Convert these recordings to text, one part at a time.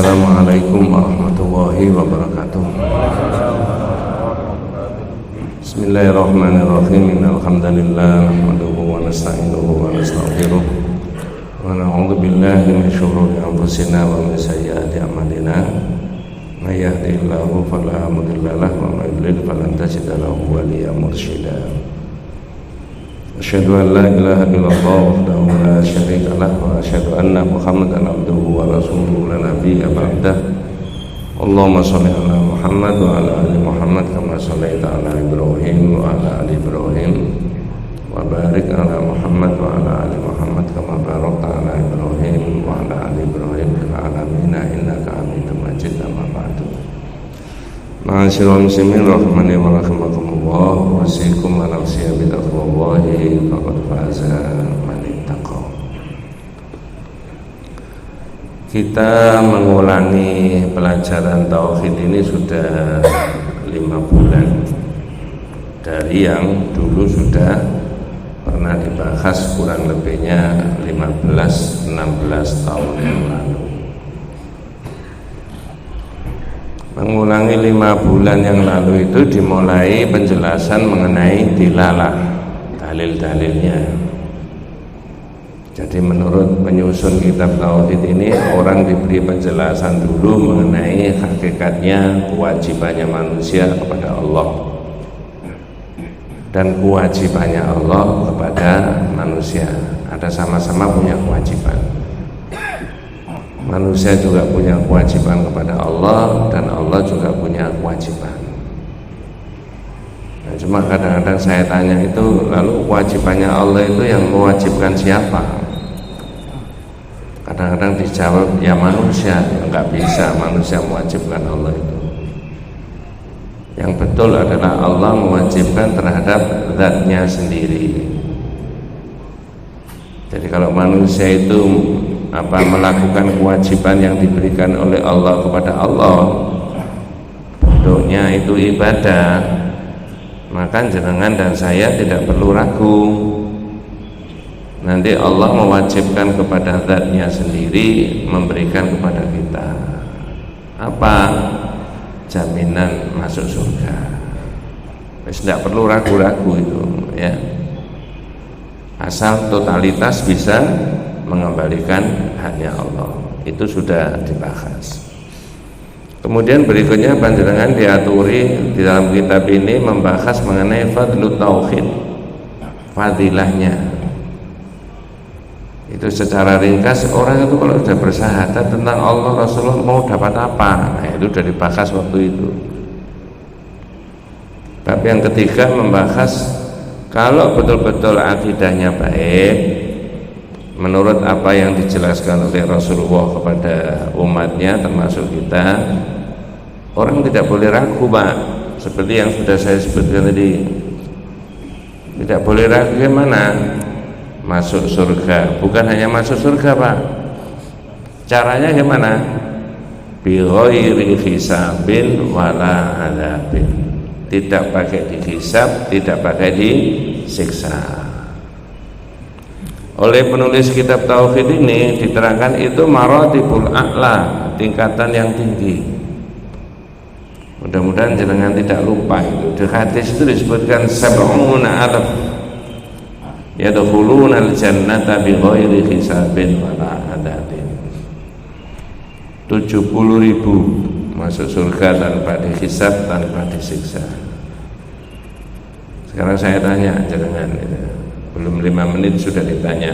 Assalamualaikum warahmatullahi wabarakatuh. Bismillahirrahmanirrahim. Innal hamdalillah nahmaduhu wa nasta'inuhu wa nastaghfiruh wa na'udzu billahi min shururi anfusina wa min sayyiati a'malina. May yahdihillahu fala mudilla lahu wa may yudlil falan tajida lahu waliyyan mursyida. Asyhadu an la ilaha illallah wahdahu la syarika lah wa asyhadu anna Muhammadan abduhu wa rasuluhu la nabiyya ba'dah. Allahumma shalli ala Muhammad wa ala ali Muhammad kama shallaita ala Ibrahim wa ala ali Ibrahim wa barik ala Muhammad wa ala ali Muhammad kama barakta ala Ibrahim wa ala ali Ibrahim fil alamin innaka Hamidum Majid. Amma ba'du. Ma'asyiral muslimin rahimani wa rahimakumullah, wasikum wa nafsiya bi taqwallahi faqad faza man ittaqa. Kita mengulangi pelajaran tauhid ini sudah 5 bulan dari yang dulu sudah pernah dibahas kurang lebihnya 15-16 tahun yang lalu. Mengulangi 5 bulan yang lalu itu dimulai penjelasan mengenai dilalah, dalil-dalilnya. Jadi menurut penyusun kitab tauhid ini, orang diberi penjelasan dulu mengenai hakikatnya, kewajibannya manusia kepada Allah dan kewajibannya Allah kepada manusia. Ada sama-sama punya kewajiban. Manusia juga punya kewajiban kepada Allah dan Allah juga punya kewajiban. Nah, cuma kadang-kadang saya tanya itu, lalu kewajibannya Allah itu yang mewajibkan siapa? Kadang-kadang dijawab ya manusia. Enggak bisa manusia mewajibkan Allah itu. Yang betul adalah Allah mewajibkan terhadap zatnya sendiri. Jadi kalau manusia itu melakukan kewajiban yang diberikan oleh Allah kepada Allah, bentuknya itu ibadah, maka jenengan dan saya tidak perlu ragu. Nanti Allah mewajibkan kepada zatnya sendiri memberikan kepada kita apa? Jaminan masuk surga. Tidak perlu ragu-ragu itu ya. Asal totalitas bisa mengembalikan haknya Allah, itu sudah dibahas. Kemudian berikutnya panjenengan diaturi di dalam kitab ini membahas mengenai fadlu tauhid, fadilahnya. Itu secara ringkas, orang itu kalau sudah bersyahadat tentang Allah Rasulullah mau dapat apa? Nah, itu sudah dibahas waktu itu. Tapi yang ketiga membahas kalau betul-betul akidahnya baik menurut apa yang dijelaskan oleh Rasulullah kepada umatnya termasuk kita, orang tidak boleh ragu, Pak. Seperti yang sudah saya sebutkan tadi, tidak boleh ragu gimana masuk surga. Bukan hanya masuk surga, Pak, caranya gimana? Bi ghairi hisabin wala adzabin. Tidak pakai dihisab, tidak pakai disiksa. Oleh penulis kitab tauhid ini diterangkan itu maratibul a'la, tingkatan yang tinggi. Mudah-mudahan jenengan tidak lupa itu. Di hadis itu disebutkan sab'una alaf yadkhuluna al-jannata bighairi hisabin wala adzabin. 70.000 masuk surga tanpa dihisab, tanpa disiksa. Sekarang saya tanya jenengan itu. Belum 5 menit sudah ditanya.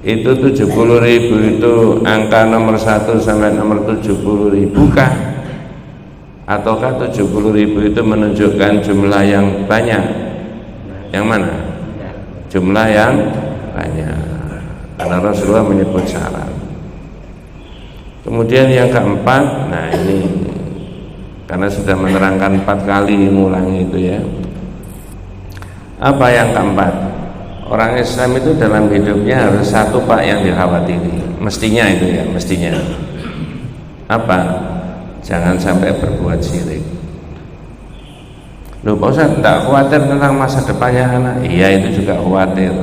Itu 70.000 itu angka nomor 1 sampai nomor 70.000 kah? Ataukah 70.000 itu menunjukkan jumlah yang banyak? Yang mana? Jumlah yang banyak. Karena Rasulullah menyebut syarat. Kemudian yang keempat, nah ini karena sudah menerangkan 4 kali mengulangi itu ya. Apa yang keempat? Orang Islam itu dalam hidupnya harus satu, Pak, yang dikhawatiri. Mestinya itu ya, mestinya. Apa? Jangan sampai berbuat syirik. Loh, Pak Ustaz, tidak khawatir tentang masa depannya anak? Iya, itu juga khawatir.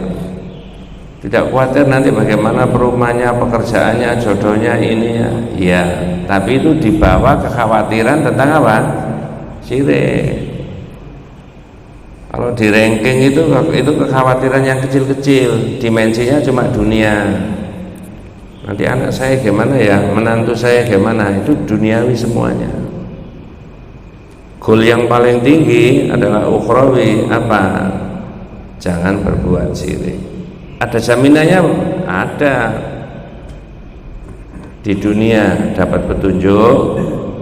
Tidak khawatir nanti bagaimana perumahannya, pekerjaannya, jodohnya, ininya. Ya, tapi itu dibawa kekhawatiran tentang apa? Syirik. Kalau di ranking itu kekhawatiran yang kecil-kecil, dimensinya cuma dunia. Nanti anak saya gimana ya, menantu saya gimana, itu duniawi semuanya. Goal yang paling tinggi adalah ukhrawi, apa? Jangan berbuat syirik. Ada jaminannya? Ada. Di dunia dapat petunjuk,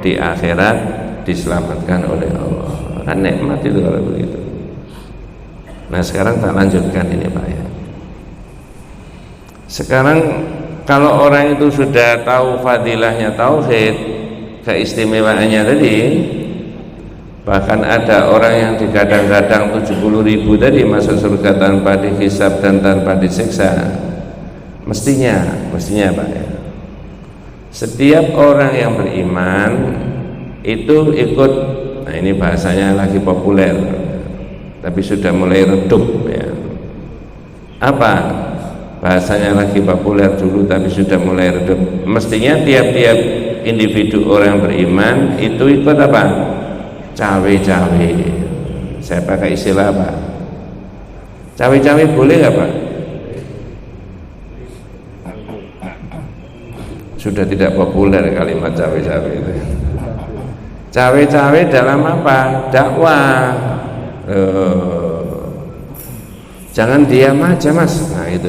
di akhirat diselamatkan oleh Allah. Kan nikmat itu kalau begitu. Nah sekarang tak lanjutkan ini Pak ya. Sekarang kalau orang itu sudah tahu fadilahnya tauhid, keistimewaannya tadi, bahkan ada orang yang digadang-gadang 70.000 tadi masuk surga tanpa dihisab dan tanpa disiksa. Mestinya Pak ya, setiap orang yang beriman itu ikut, nah ini bahasanya lagi populer tapi sudah mulai redup ya. Apa bahasanya lagi populer dulu tapi sudah mulai redup? Mestinya tiap-tiap individu orang beriman itu ikut apa? Cawe-cawe. Saya pakai istilah apa? Cawe-cawe boleh nggak Pak? Sudah tidak populer kalimat cawe-cawe itu. Cawe-cawe dalam apa? Dakwah. Jangan diam aja Mas. Nah itu.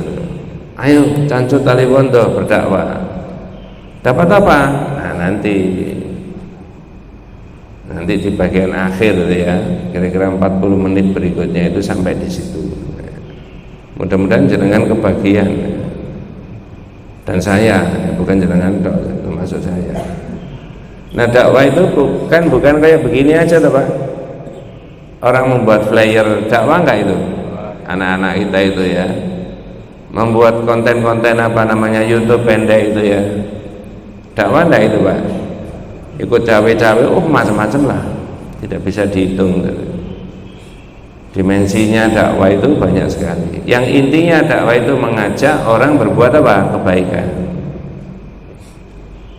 Ayo cancut tali wondo berdakwah. Dapat apa? Nah nanti di bagian akhir ya, kira-kira 40 menit berikutnya itu sampai di situ. Mudah-mudahan jenengan kebagian dan saya, bukan jenengan termasuk saya. Nah dakwah itu bukan kayak begini aja toh Pak. Orang membuat flyer dakwah enggak itu? Anak-anak kita itu ya, membuat konten-konten apa namanya YouTube pendek itu ya, dakwah enggak itu Pak? Ikut cawe-cawe, macam-macam lah, tidak bisa dihitung. Dimensinya dakwah itu banyak sekali. Yang intinya dakwah itu mengajak orang berbuat apa? Kebaikan.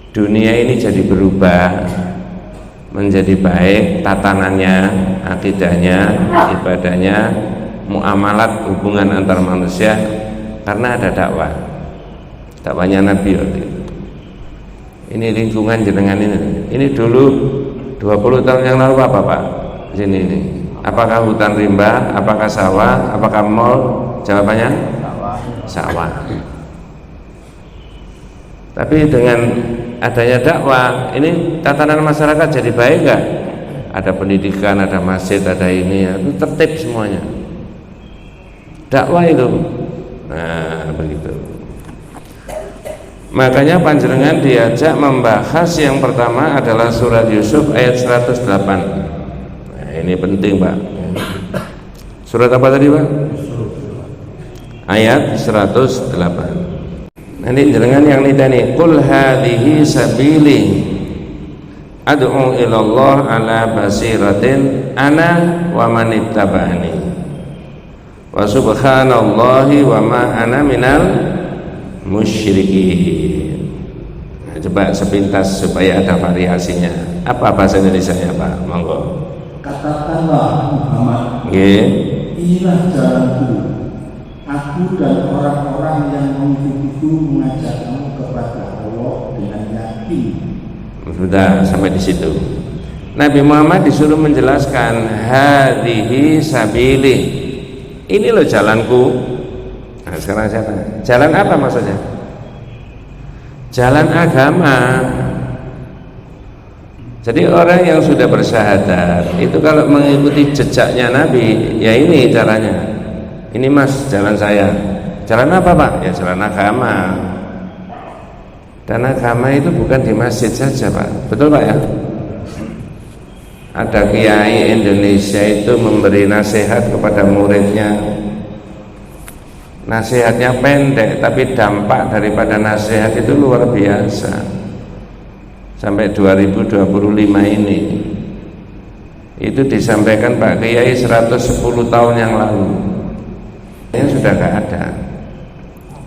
Dunia ini jadi berubah menjadi baik, tatanannya, akidahnya, ibadahnya, muamalat, hubungan antar manusia, karena ada dakwah. Dakwahnya Nabi waktu itu. Ini lingkungan jenengan ini dulu 20 tahun yang lalu apa Pak? Sini ini. Apakah hutan rimba, apakah sawah, apakah mall? Jawabannya sawah. Tapi dengan adanya dakwah, ini tatanan masyarakat jadi baik enggak? Ada pendidikan, ada masjid, ada ini, itu tertib semuanya. Dakwah itu. Nah, begitu. Makanya panjenengan diajak membahas yang pertama adalah surat Yusuf ayat 108. Nah, ini penting Pak. Surat apa tadi Pak? Ayat 108. Nanti jenengan yang nitani, qul hadhihi sabili ad'u ila Allah ala basiratin ana wa man ittaba'ani wa subhanallahi wa ma ana minal musyrikin. Nah, coba sepintas supaya ada variasinya. Apa bahasa Indonesianya Pak? Monggo. Katakanlah Muhammad, inilah jalanku. Aku dan orang-orang yang mengikutiku mengajak kamu kepada Allah dengan yakin. Sudah sampai di situ. Nabi Muhammad disuruh menjelaskan hadhihi sabili. Ini loh jalanku. Nah, sekarang saya tanya, jalan apa maksudnya? Jalan agama. Jadi orang yang sudah bersyahadat itu kalau mengikuti jejaknya Nabi, ya ini caranya. Ini Mas, jalan saya. Jalan apa Pak? Ya jalan agama. Dan agama itu bukan di masjid saja Pak. Betul Pak ya? Ada kiai Indonesia itu memberi nasihat kepada muridnya. Nasihatnya pendek, tapi dampak daripada nasihat itu luar biasa. Sampai 2025 ini itu disampaikan Pak Kiai 110 tahun yang lalu. Ini sudah gak ada.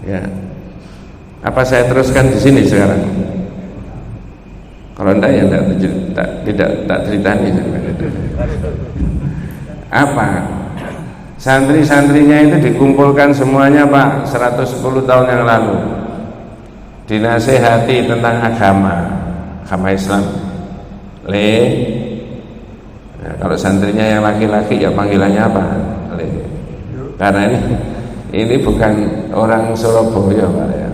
Ya. Apa saya teruskan di sini sekarang? Kalau enggak ya tidak ceritanya. Apa? Santri-santrinya itu dikumpulkan semuanya Pak 110 tahun yang lalu, dinasehati tentang agama Islam. Nah, kalau santrinya yang laki-laki ya panggilannya apa? Karena ini bukan orang Surabaya Pak ya.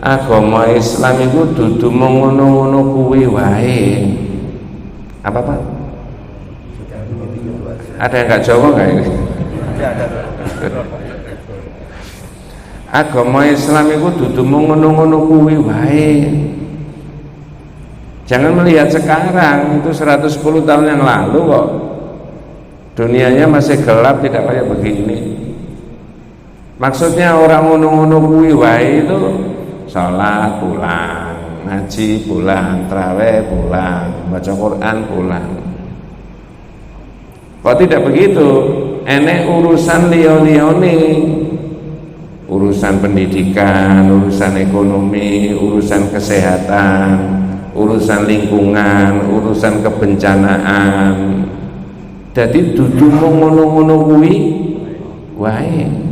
Agama Islam itu dudu ngono-ngono kuwi wae. Apa Pak? Ada yang gak Jawa gak ini? Agama Islam itu dudu ngono-ngono kuwi wae. Jangan melihat sekarang, itu 110 tahun yang lalu kok dunianya masih gelap, tidak kayak begini. Maksudnya orang ngono-ngono kuwi wae itu sholat pulang, ngaji pulang, tarawih pulang, baca Quran pulang. Kok tidak begitu? Enek urusan liya-liyane, urusan pendidikan, urusan ekonomi, urusan kesehatan, urusan lingkungan, urusan kebencanaan. Jadi dudu ngono-ngono kuwi wae.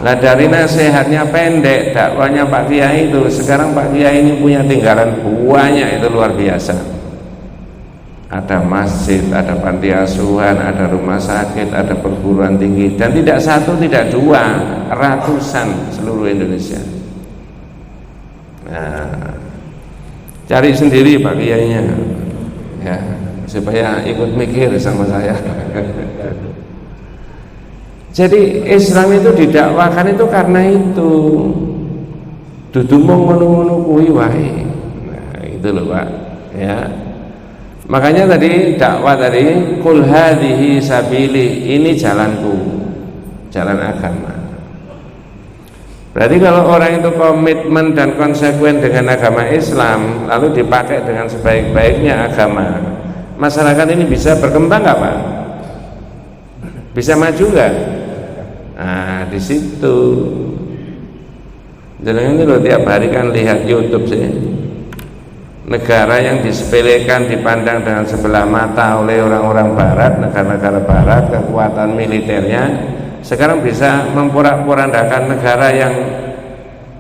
Lah dari nasihatnya pendek, dakwanya Pak Kiai itu, sekarang Pak Kiai ini punya tinggalan banyak, itu luar biasa. Ada masjid, ada panti asuhan, ada rumah sakit, ada perguruan tinggi, dan tidak satu, tidak dua, ratusan seluruh Indonesia. Nah, cari sendiri Pak Kiainya, ya, supaya ikut mikir sama saya. Jadi Islam itu didakwakan itu karena itu dudu mung ngono-ngono kuwi wae. Nah, itu loh Pak, ya. Makanya tadi dakwah tadi kul hadhihi sabili, ini jalanku, jalan agama. Berarti kalau orang itu komitmen dan konsekuen dengan agama Islam, lalu dipakai dengan sebaik-baiknya agama, masyarakat ini bisa berkembang nggak Pak? Bisa maju nggak? Nah, di situ. Jangan ini loh, tiap hari kan lihat YouTube sih. Negara yang disepelekan, dipandang dengan sebelah mata oleh orang-orang barat, negara-negara barat, kekuatan militernya sekarang bisa memporak-porandakan negara yang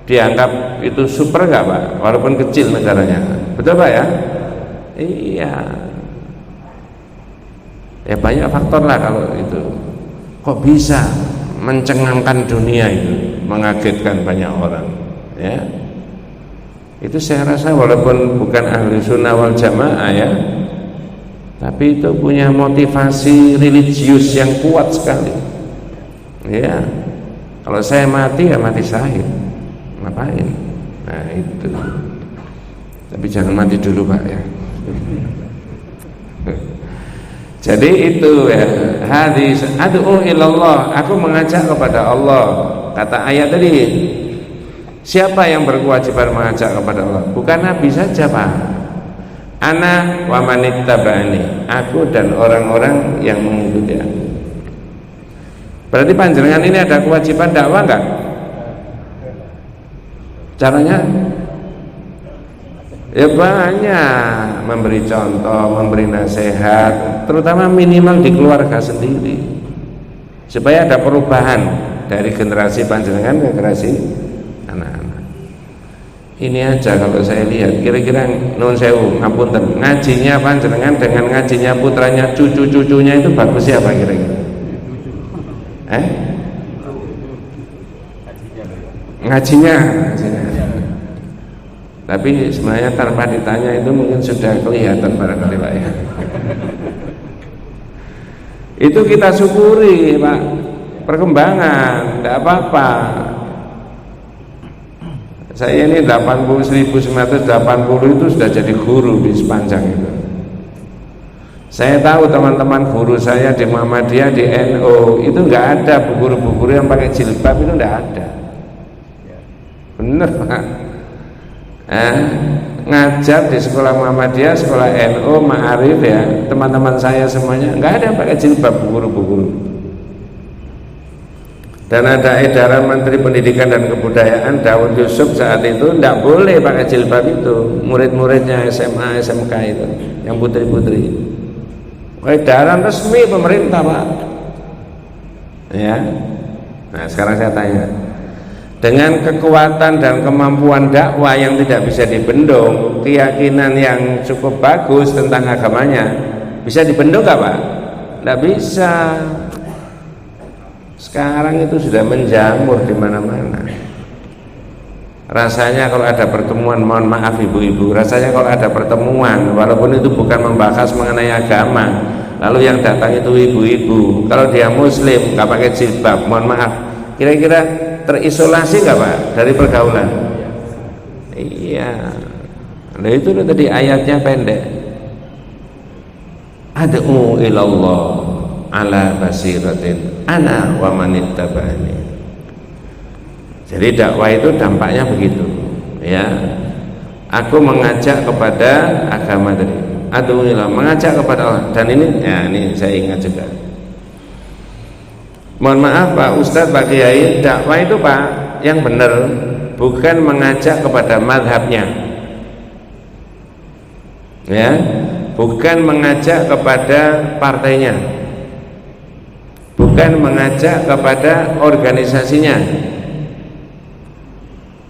dianggap itu super nggak Pak? Walaupun kecil negaranya, betul Pak ya? Iya. Ya banyak faktor lah kalau itu. Kok bisa mencengangkan dunia itu, mengagetkan banyak orang, ya. Itu saya rasa walaupun bukan ahli sunnah wal jamaah ya, tapi itu punya motivasi religius yang kuat sekali, ya. Kalau saya mati ya mati syahid, ngapain? Nah itu. Tapi jangan mati dulu Pak ya. Jadi itu ya, hadis ad'u ilallah, aku mengajak kepada Allah. Kata ayat tadi, siapa yang berkewajiban mengajak kepada Allah? Bukan Nabi saja Pak. Ana wa manittaba'ani, aku dan orang-orang yang mengikuti aku. Berarti panjenengan ini ada kewajiban dakwah enggak? Caranya? Ya banyak, memberi contoh, memberi nasihat, terutama minimal di keluarga sendiri, supaya ada perubahan dari generasi panjenengan ke generasi anak-anak. Ini aja kalau saya lihat, kira-kira nun sewu, ngapunten, ngajinya panjenengan dengan ngajinya putranya, cucu-cucunya itu bagus siapa kira-kira? Ngajinya. Tapi sebenarnya tanpa ditanya itu mungkin sudah kelihatan barangkali Pak ya. Itu kita syukuri Pak, perkembangan, tidak apa-apa. Saya ini 1980 itu sudah jadi guru di sepanjang itu. Saya tahu teman-teman guru saya di Muhammadiyah, di NU itu nggak ada guru-guru yang pakai jilbab, itu nggak ada. Bener Pak. Ngajar di sekolah Muhammadiyah, sekolah NU, Ma'arif ya, teman-teman saya semuanya nggak ada yang pakai jilbab, guru-guru. Dan ada edaran Menteri Pendidikan dan Kebudayaan Daud Yusuf saat itu tidak boleh pakai jilbab itu, murid-muridnya SMA, SMK itu, yang putri-putri. Edaran resmi pemerintah, Pak. Ya. Nah, sekarang saya tanya, dengan kekuatan dan kemampuan dakwah yang tidak bisa dibendung, keyakinan yang cukup bagus tentang agamanya, bisa dibendung nggak, Pak? Tidak bisa. Sekarang itu sudah menjamur di mana-mana. Rasanya kalau ada pertemuan, mohon maaf ibu-ibu, rasanya kalau ada pertemuan, walaupun itu bukan membahas mengenai agama, lalu yang datang itu ibu-ibu, kalau dia muslim nggak pakai jilbab, mohon maaf, kira-kira terisolasi nggak, Pak, dari pergaulan? Iya. Nah itu tadi ayatnya pendek. Ad'u ilallah ala basiratin ana wa manittaba'ani. Jadi dakwah itu dampaknya begitu, ya. Aku mengajak kepada agama tadi. Ad'u ilallah, mengajak kepada Allah. Dan ini, ya ini saya ingat juga. Mohon maaf Pak Ustadz, Pak Kiai, dakwah itu Pak yang benar bukan mengajak kepada madhabnya, ya, bukan mengajak kepada partainya, bukan mengajak kepada organisasinya.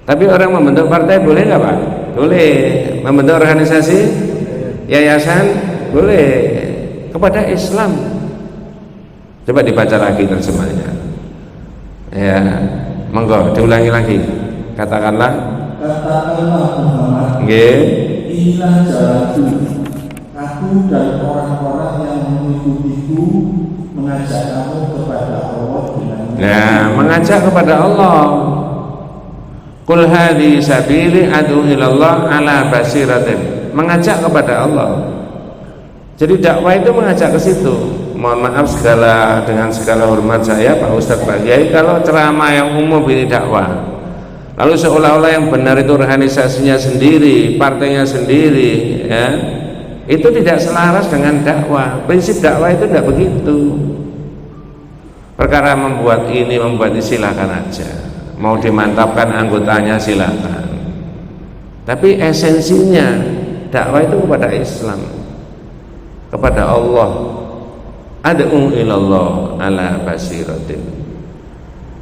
Tapi orang membentuk partai boleh nggak Pak? Boleh. Membentuk organisasi, yayasan, boleh. Kepada Islam. Coba dibaca lagi terjemahnya. Ya, monggo diulangi lagi. Katakanlah Muhammad, inilah jalanku. Aku dan orang-orang yang mengikutiku mengajak kamu kepada Allah dengan. Nah, mengajak kepada Allah. Qul hadhihi sabili ad'u ilallah ala basiratin. Mengajak kepada Allah. Jadi dakwah itu mengajak ke situ. Mohon maaf dengan segala hormat saya Pak Ustadz, Pak Kiai, kalau ceramah yang umum ini dakwah, lalu seolah-olah yang benar itu organisasinya sendiri, partainya sendiri, ya, itu tidak selaras dengan dakwah. Prinsip dakwah itu tidak begitu. Perkara membuat ini, membuat ini, silakan aja. Mau dimantapkan anggotanya silakan. Tapi esensinya dakwah itu kepada Islam, kepada Allah. Ad'u ilallah ala basiratin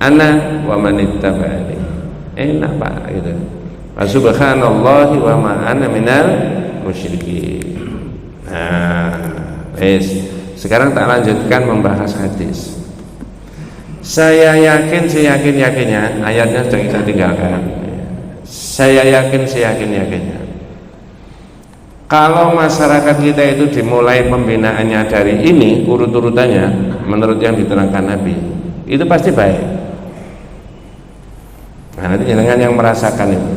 ana wa manittaba'ani. Enak Pak gitu. Subhanallahi wa ma ana minal musyrikin. Nah, sekarang tak lanjutkan membahas hadis. Saya yakin-yakinnya, ayatnya sudah kita tinggalkan. Saya yakin-yakinnya. Kalau masyarakat kita itu dimulai pembinaannya dari ini, urut-urutannya menurut yang diterangkan Nabi, itu pasti baik. Nah, nanti jangan yang merasakan itu.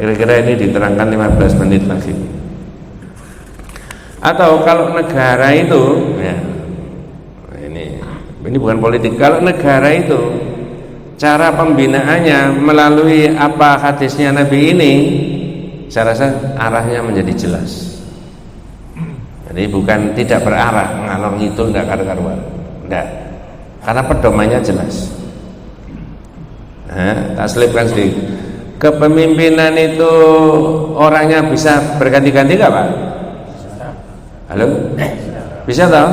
Kira-kira ini diterangkan 15 menit lagi. Atau kalau negara itu, ya, ini bukan politik. Kalau negara itu cara pembinaannya melalui apa hadisnya Nabi ini, saya rasa arahnya menjadi jelas. Jadi bukan tidak berarah, ngalor ngidul enggak karu-karuan. Enggak. Karena pedomannya jelas. Nah, tak selipkan sedikit. Kepemimpinan itu orangnya bisa berganti-ganti enggak, Pak? Halo? Bisa toh?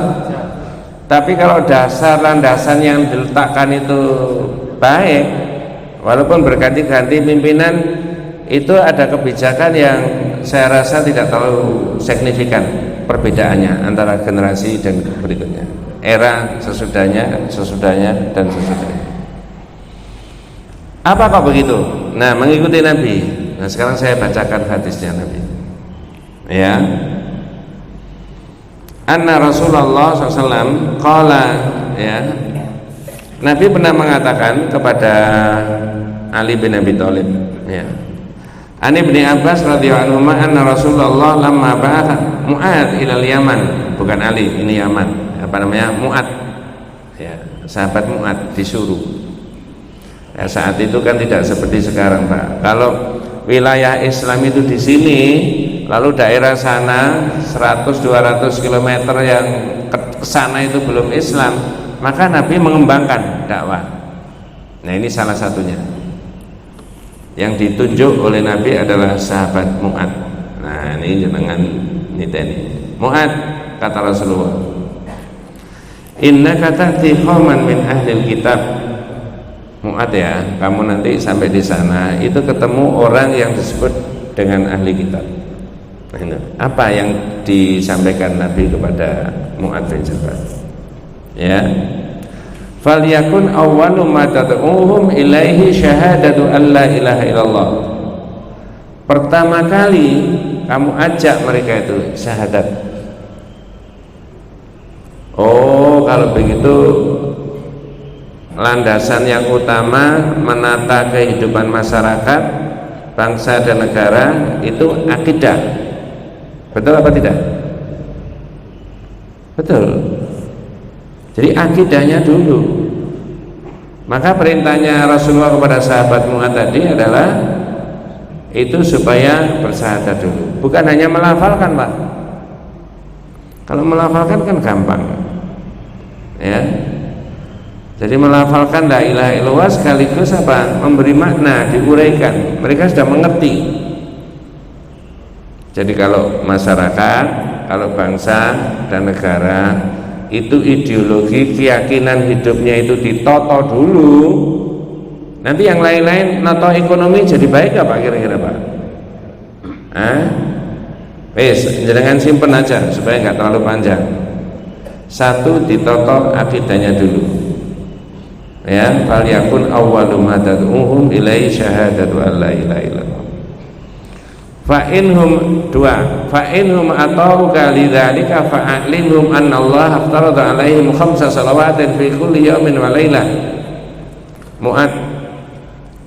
Tapi kalau dasar landasan yang diletakkan itu baik, walaupun berganti-ganti pimpinan, itu ada kebijakan yang saya rasa tidak terlalu signifikan perbedaannya antara generasi dan berikutnya, era sesudahnya, dan sesudahnya. Apa kok begitu? Nah, mengikuti Nabi. Nah, sekarang saya bacakan hadisnya Nabi. Ya. Anna Rasulullah SAW qala, ya. Nabi pernah mengatakan kepada Ali bin Abi Thalib, ya. Ani bin Abbas radhiyallahu anhu anna Rasulullah lamma ba'atha Mu'ad ila Yaman, bukan Ali, ini Yaman. Apa namanya? Mu'ad. Ya, sahabat Mu'ad disuruh. Ya, saat itu kan tidak seperti sekarang, Pak. Kalau wilayah Islam itu di sini, lalu daerah sana 100-200 km yang ke sana itu belum Islam, maka Nabi mengembangkan dakwah. Nah, ini salah satunya. Yang ditunjuk oleh Nabi adalah sahabat Mu'ad. Nah, ini jenengan niteni. Mu'ad, kata Rasulullah, innaka ta'ti qauman min ahlil kitab. Mu'ad ya, kamu nanti sampai di sana itu ketemu orang yang disebut dengan ahli kitab. Nah, ini apa yang disampaikan Nabi kepada Mu'ad bin Jabal? Ya, falyakun awwalu ma tad'uhum ilaihi syahadatu an la ilaha illallah. Pertama kali kamu ajak mereka itu syahadat. Oh, kalau begitu landasan yang utama menata kehidupan masyarakat, bangsa dan negara itu akidah. Betul apa tidak? Betul. Jadi akidahnya dulu. Maka perintahnya Rasulullah kepada sahabat Mu'ad tadi adalah itu supaya bersyahadat dulu. Bukan hanya melafalkan, Pak. Kalau melafalkan kan gampang, ya. Jadi melafalkan la ilaha illallah sekaligus apa? Memberi makna, diuraikan. Mereka sudah mengerti. Jadi kalau masyarakat, kalau bangsa dan negara itu ideologi keyakinan hidupnya itu ditoto dulu, nanti yang lain-lain noto ekonomi jadi baik apa kira-kira, Pak? Jangan simpen aja supaya nggak terlalu panjang. Satu, ditoto akidahnya dulu, ya. Falyakun awwalu ma tad'uhum ilaihi syahadatu an la ilaha illallah. Fa inhum atauka lidzalika fa'alimhum anna Allah aftarada alaihim khamsa salawatin fi kulli yawmin wa lailah. Mu'ad,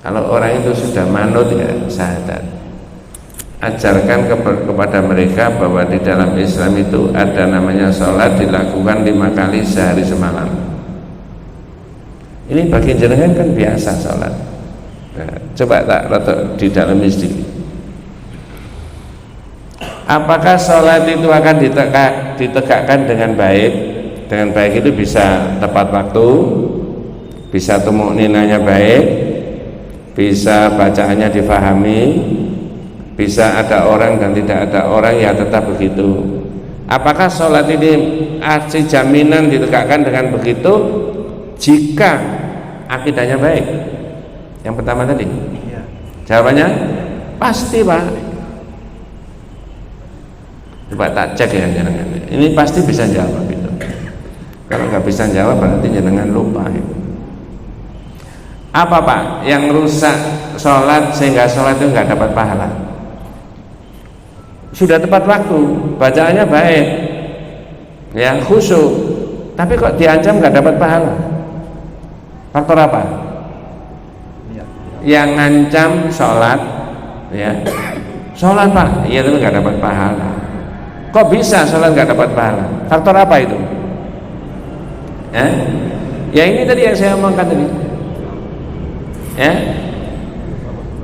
kalau orang itu sudah manut ya syahadat, ajarkan kepada mereka bahwa di dalam Islam itu ada namanya sholat dilakukan 5 kali sehari semalam. Ini bagi jenengan kan biasa sholat. Nah, coba tak rotok di dalam sedikit. Apakah sholat itu akan ditegakkan dengan baik? Dengan baik itu bisa tepat waktu, bisa tumakninanya baik, bisa bacaannya difahami, bisa ada orang dan tidak ada orang, ya tetap begitu. Apakah sholat ini asli jaminan ditegakkan dengan begitu? Jika akidahnya baik. Yang pertama tadi, jawabannya pasti, Pak. Coba tak cek ya jenengan. Ini pasti bisa jawab itu. Kalau nggak bisa jawab berarti jenengan lupa itu. Apa, Pak, yang rusak sholat sehingga sholat itu nggak dapat pahala? Sudah tepat waktu, bacaannya baik, ya, khusyuk, tapi kok diancam nggak dapat pahala? Faktor apa? Yang ngancam sholat, ya, sholat, Pak, iya, tapi nggak dapat pahala. Kok bisa sholat nggak dapat pahala? Faktor apa itu? Ya ini tadi yang saya omongkan tadi. Ya,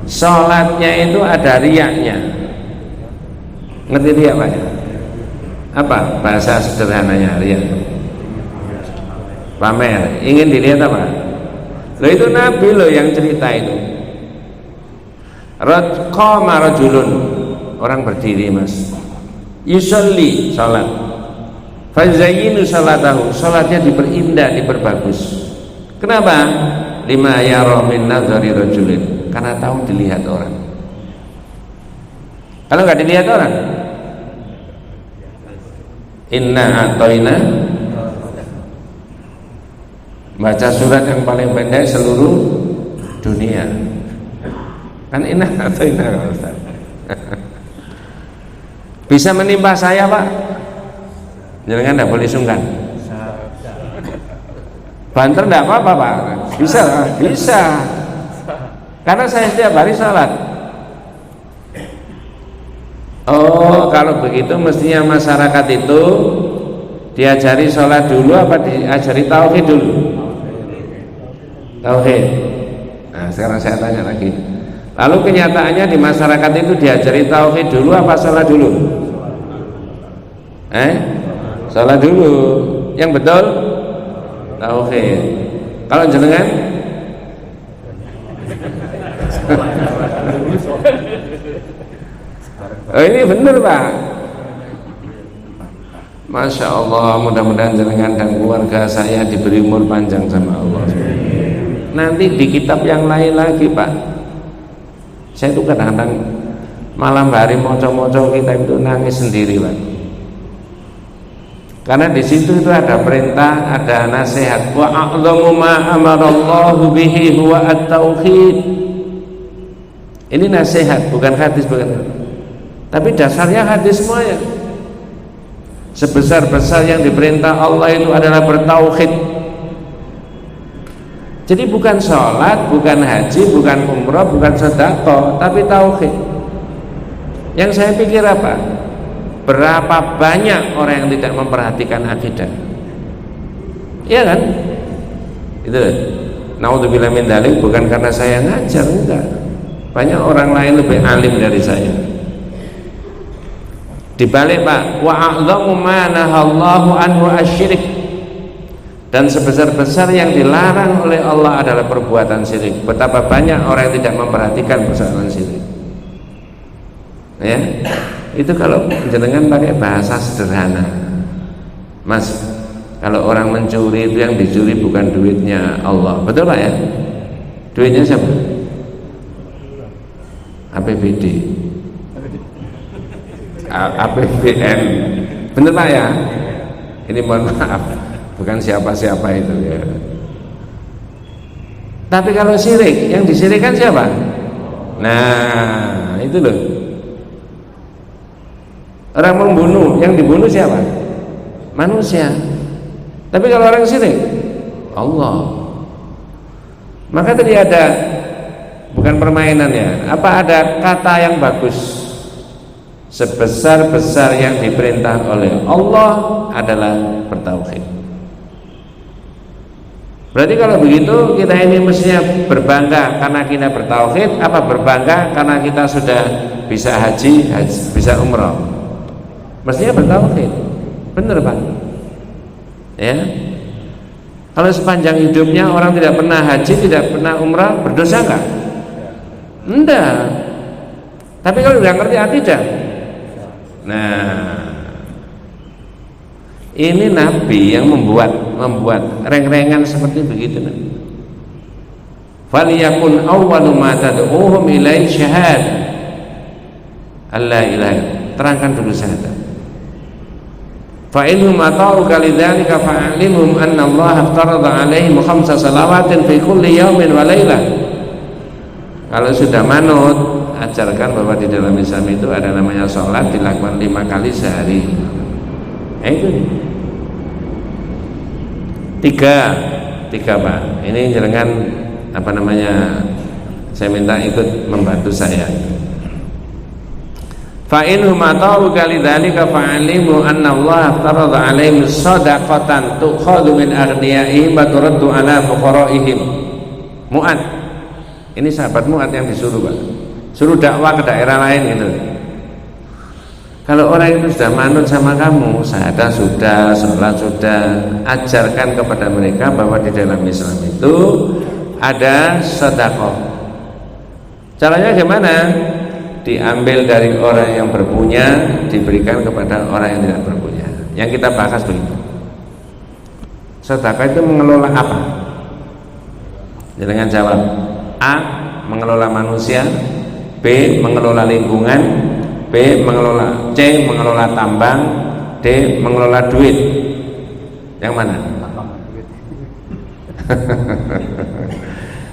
sholatnya itu ada riyaknya. Ngerti riyak, Pak? Apa bahasa sederhananya riyak? Pamer, ingin dilihat apa? Loh, itu Nabi loh yang cerita itu. Qama rajulun, orang berdiri, Mas, yusolli, salat, fazayyinu salatahu, salatnya diperindah, diperbagus. Kenapa? Lima yara min nazari rajulin, karena tahu dilihat orang. Kalau nggak dilihat orang, inna atoina, baca surat yang paling pendek seluruh dunia, kan inna atoina. Bisa menimpa saya, Pak? Jangan enggak boleh sungkan. Banter enggak apa-apa, Pak. Bisa, bisa. Karena saya setiap hari salat. Oh, kalau begitu mestinya masyarakat itu diajari sholat dulu apa diajari tauhid dulu? Tauhid. Nah, sekarang saya tanya lagi. Lalu kenyataannya di masyarakat itu diajari tauhid dulu apa sholat dulu? Sholat dulu. Yang betul tauhid. Kalau jenengan Oh, ini benar Pak. Masya Allah, mudah-mudahan jenengan dan keluarga saya diberi umur panjang sama Allah. Nanti di kitab yang lain lagi Pak, saya itu kadang-kadang malam hari moco-moco kitab itu nangis sendiri Pak. Karena di situ itu ada perintah, ada nasihat. Wa a'dhamu ma amarallahu bihi huwa at-tauhid. Ini nasihat, bukan hadis, bukan. Tapi dasarnya hadis semuanya. Sebesar-besar yang diperintah Allah itu adalah bertauhid. Jadi bukan sholat, bukan haji, bukan umrah, bukan sedekah, tapi tauhid. Yang saya pikir apa? Berapa banyak orang yang tidak memperhatikan akidah? Iya kan? Itu. Naudzubillah min dzalik, bukan karena saya ngajar, enggak. Banyak orang lain lebih alim dari saya. Dibalik Pak, wa a'dhamu ma nahallahu anhu asyirik. Dan sebesar-besar yang dilarang oleh Allah adalah perbuatan syirik. Betapa banyak orang yang tidak memperhatikan persoalan syirik. Ya, itu kalau jenengan pakai bahasa sederhana, Mas, kalau orang mencuri itu yang dicuri bukan duitnya Allah, betul Pak ya? Duitnya siapa? APBD, APBN, bener Pak ya? Ini mohon maaf, bukan siapa-siapa itu ya. Tapi kalau syirik, yang disirikkan siapa? Nah, itu loh. Orang membunuh, yang dibunuh siapa? Manusia. Tapi kalau orang syirik, Allah. Maka tadi ada, bukan permainan ya, apa ada kata yang bagus. Sebesar-besar yang diperintah oleh Allah adalah bertauhid. Berarti kalau begitu kita ini mestinya berbangga karena kita bertauhid, apa berbangga karena kita sudah bisa haji bisa umrah? Mestinya bertauhid. Benar Pak? Ya. Kalau sepanjang hidupnya orang tidak pernah haji, tidak pernah umrah, berdosa enggak? Enggak. Tapi kalau udah ngerti akidah, nah, ini Nabi yang membuat reng-rengan seperti begitu. Faliyakun awwalu ma tad'uhum ilaihi syahad. Allah ilaha. Terangkan dulu syahadat. Fa innahum ata'uka lidzalika fa'alimhum anna Allah aftarada 'alaihim khamsa salawatin fi kulli yawmin wa lailah. Kalau sudah manut, ajarkan bahwa di dalam Islam itu ada namanya sholat dilakukan 5 kali sehari. Itu tiga Pak. Ini jangan apa namanya, saya minta ikut membantu saya. Fa inhum ata'uka lidzalika fa'alimu anna Allah aftarada 'alaihim shadaqatan tu'khadhu min aghniyaihim wa turaddu 'ala fuqara'ihim. Mu'ad. Ini sahabat Mu'ad yang disuruh Pak. Suruh dakwah ke daerah lain gitu. Kalau orang itu sudah manut sama kamu, syahadah sudah, sholat sudah, ajarkan kepada mereka bahwa di dalam Islam itu ada sedekah. Caranya gimana? Diambil dari orang yang berpunya, diberikan kepada orang yang tidak berpunya. Yang kita bahas begitu. Sedekah itu mengelola apa? Jangan jawab. A, mengelola manusia. B, mengelola lingkungan. B, mengelola. C, mengelola tambang. D, mengelola duit. Yang mana?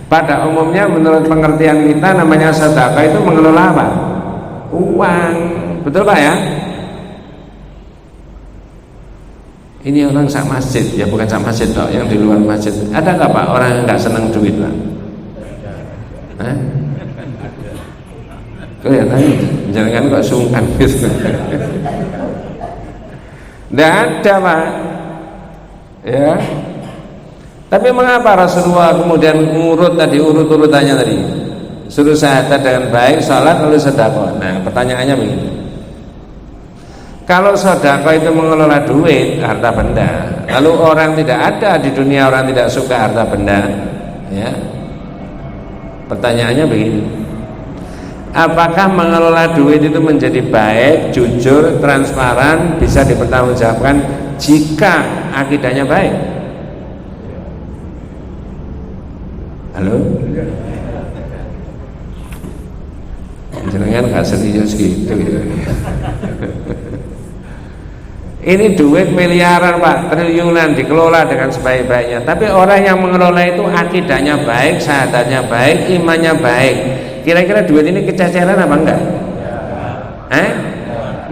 Pada umumnya menurut pengertian kita namanya sedekah itu mengelola apa? Uang. Betul Pak ya? Ini orang sak masjid, ya bukan sak masjid toh, yang di luar masjid. Ada nggak Pak orang yang nggak senang duit Pak? Hah? Kelihatannya jangan kok sungkan gitu. Nggak ada Pak. Ya. Tapi mengapa Rasulullah kemudian urut urutannya tadi? Suruh syahadat dengan baik, salat lalu sedekah. Nah, pertanyaannya begini. Kalau sedekah itu mengelola duit, harta benda, lalu orang tidak ada di dunia orang tidak suka harta benda, ya. Pertanyaannya begini. Apakah mengelola duit itu menjadi baik, jujur, transparan, bisa dipertanggungjawabkan jika akidahnya baik? Halo? Jangan gak serius gitu ya. Ini duit miliaran Pak, triliunan dikelola dengan sebaik-baiknya. Tapi orang yang mengelola itu akidahnya baik, syahadatnya baik, imannya baik. Kira-kira duit ini kececeran apa enggak?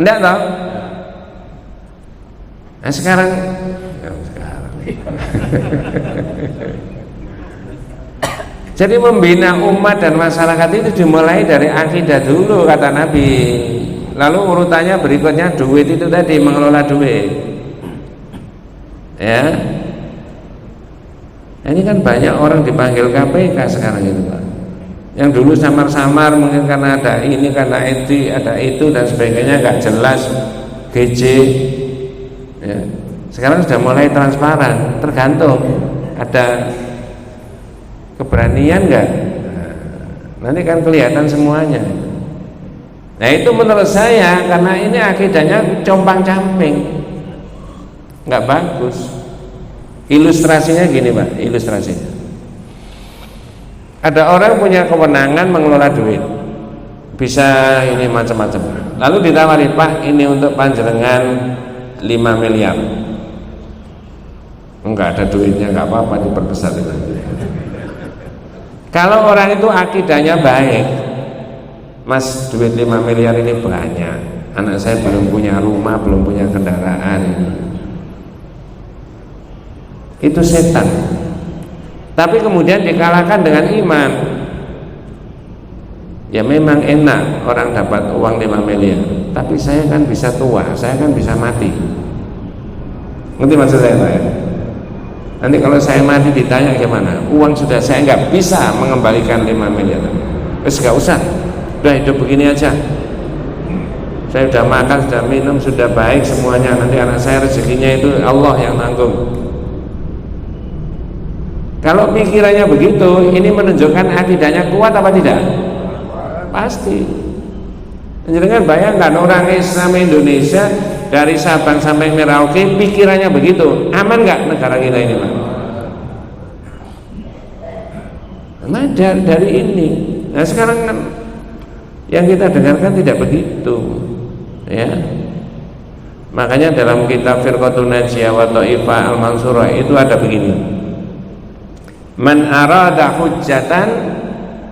Enggak toh? Nah sekarang jadi membina umat dan masyarakat itu dimulai dari akidah dulu kata Nabi. Lalu urutannya berikutnya duit itu tadi, mengelola duit. Ya. Ini kan banyak orang dipanggil KPK sekarang itu Pak. Yang dulu samar-samar mungkin karena ada ini, karena itu, ada itu dan sebagainya nggak jelas, GJ. Ya. Sekarang sudah mulai transparan, tergantung ada keberanian nggak. Nanti kan kelihatan semuanya. Nah itu menurut saya karena ini akidahnya compang-camping, nggak bagus. Ilustrasinya gini Pak, ilustrasinya. Ada orang punya kewenangan mengelola duit, bisa ini macam-macam. Lalu ditawari, Pak ini untuk panjenengan 5 miliar. Enggak ada duitnya, nggak apa-apa, diperbesar itu. Kalau orang itu akidahnya baik, Mas duit 5 miliar ini banyak, anak saya belum punya rumah, belum punya kendaraan, itu setan. Tapi kemudian dikalahkan dengan iman. Ya memang enak orang dapat uang 5 miliar, tapi saya kan bisa tua, saya kan bisa mati. Ngerti maksud saya Pak ya? Nanti kalau saya mati ditanya gimana? Uang sudah saya nggak bisa mengembalikan 5 miliar. Terus nggak usah, udah hidup begini aja. Saya sudah makan, sudah minum, sudah baik semuanya. Nanti anak saya rezekinya itu Allah yang tanggung. Kalau pikirannya begitu, ini menunjukkan akidahnya kuat apa tidak? Pasti. Jangan bayangkan orang Islam Indonesia dari Sabang sampai Merauke pikirannya begitu, aman nggak negara kita ini Pak? Nah dari ini. Nah sekarang kan yang kita dengarkan tidak begitu, ya. Makanya dalam kitab Firqatun Najiyah wa Thaifah Al-Mansurah itu ada begini. Man arada hujjatan